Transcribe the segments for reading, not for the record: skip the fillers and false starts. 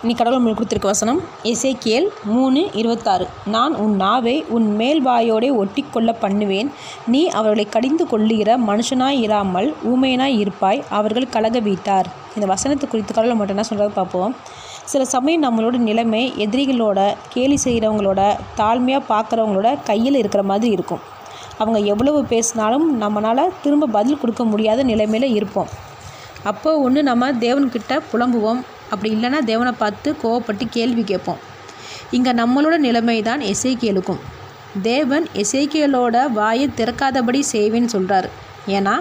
இனி கடவுள் உங்களுக்கு கொடுத்துருக்க வசனம் எசேக்கியேல் 3:26. நான் உன் நாவை உன் மேல் வாயோடே ஒட்டி கொள்ள பண்ணுவேன். நீ அவர்களை கடிந்து கொள்ளுகிற மனுஷனாய் இராமல் ஊமையனாய் இருப்பாய். அவர்கள் கலக வீட்டார். இந்த வசனத்தை குறித்து கடவுள் மட்டும் என்ன சொல்கிறது பார்ப்போம். சில சமயம் நம்மளோட நிலைமை எதிரிகளோட, கேலி செய்கிறவங்களோட, தாழ்மையாக பார்க்குறவங்களோட கையில் இருக்கிற மாதிரி இருக்கும். அவங்க எவ்வளவு பேசினாலும் நம்மளால் திரும்ப பதில் கொடுக்க முடியாத நிலைமையில் இருப்போம். அப்போ ஒன்று நம்ம தேவன்கிட்ட புலம்புவோம், அப்படி இல்லைன்னா தேவனை பார்த்து கோவப்பட்டு கேள்வி கேட்போம். இங்கே நம்மளோட நிலைமை தான் எசேக்கியேலுக்கும். தேவன் எசேக்கியேலோட வாயை திறக்காதபடி செய்வேன்னு சொல்கிறார். ஏன்னா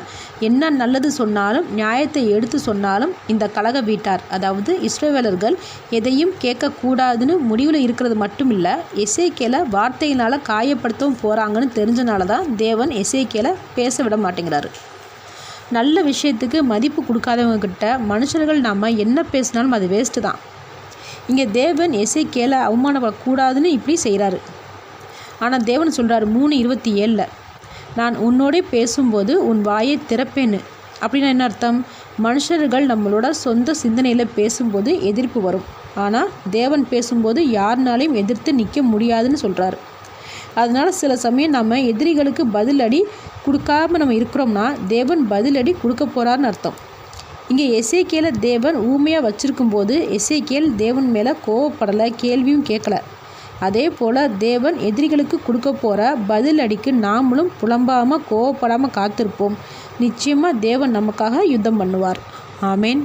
என்ன நல்லது சொன்னாலும் நியாயத்தை எடுத்து சொன்னாலும் இந்த கலக வீட்டார், அதாவது இஸ்ரவேலர்கள் எதையும் கேட்கக்கூடாதுன்னு முடிவில் இருக்கிறது மட்டும் இல்லை, எசேக்கியேலை வார்த்தையினால் காயப்படுத்தவும் போகிறாங்கன்னு தெரிஞ்சனால தான் தேவன் எசேக்கியேலை பேச விட மாட்டேங்கிறாரு. நல்ல விஷயத்துக்கு மதிப்பு கொடுக்காதவங்கக்கிட்ட மனுஷர்கள் நம்ம என்ன பேசினாலும் அது வேஸ்ட்டு தான். இங்கே தேவன் எசேக்கியேலை அவமானப்படக்கூடாதுன்னு இப்படி செய்கிறாரு. ஆனால் தேவன் சொல்கிறார் 3:27, நான் உன்னோடே பேசும்போது உன் வாயை திறப்பேன்னு. அப்படின்னா என்ன அர்த்தம்? மனுஷர்கள் நம்மளோட சொந்த சிந்தனையில் பேசும்போது எதிர்ப்பு வரும். ஆனால் தேவன் பேசும்போது யாருனாலையும் எதிர்த்து நிற்க முடியாதுன்னு சொல்கிறாரு. அதனால் சில சமயம் நம்ம எதிரிகளுக்கு பதிலடி கொடுக்காம நம்ம இருக்கிறோம்னா தேவன் பதிலடி கொடுக்க போகிறாருன்னு அர்த்தம். இங்கே எசேக்கியேலை தேவன் ஊமையாக வச்சுருக்கும்போது எசேக்கியேல் தேவன் மேலே கோவப்படலை, கேள்வியும் கேட்கலை. அதே போல் தேவன் எதிரிகளுக்கு கொடுக்க போகிற பதில் அடிக்கு நாமளும் புலம்பாமல் கோவப்படாமல் காத்திருப்போம். நிச்சயமாக தேவன் நமக்காக யுத்தம் பண்ணுவார். ஆமேன்.